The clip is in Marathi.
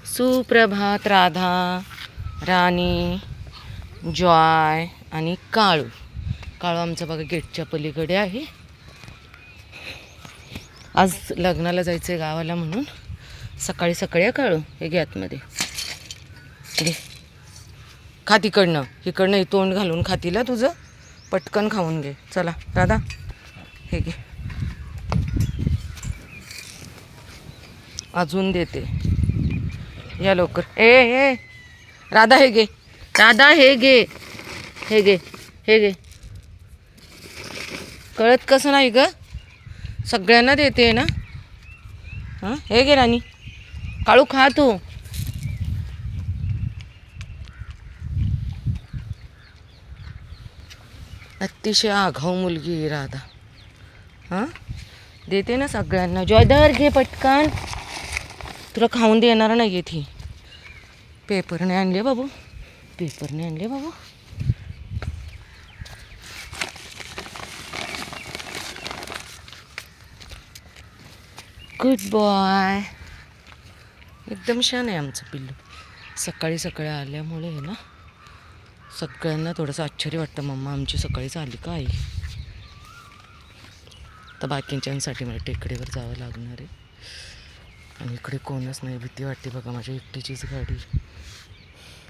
सुप्रभात राधा, राणी, जॉय आणि काळू. काळू आमचा बघा गेटच्या पलीकडे आहे. आज लग्नाला जायचं आहे गावाला म्हणून सकाळी सकाळी काळू हे घे आतमध्ये घे. खा तिकडनं, इकडनं तोंड घालून खातीला तुझं पटकन खाऊन घे. चला राधा हे घे, अजून देते या लवकर. ए राधा हे घे, राधा हे घे, हे घे, हे घे. कळत कसं नाही ग, सगळ्यांना देते ना. हां हे घे राणी, काळू खा तू. अतिशय आघाव मुलगी आहे राधा. हां देते ना सगळ्यांना. जॉयदर घे पटकन, तुला खाऊन देणार नाही आहे ती. पेपरने आणले बाबू, पेपरने आणले बाबू. गुड बॉय, एकदम छान आहे आमचं पिल्लू. सकाळी सकाळी आल्यामुळे आहे ना सगळ्यांना थोडंसं आश्चर्य वाटतं, मम्मा आमची सकाळीच आली का आई. तर बाकीच्यांसाठी मला टेकडीवर जावं लागणार आहे आणि इकडे कोणच नाही. भीती वाटते बघा, माझ्या एकटीचीच गाडी.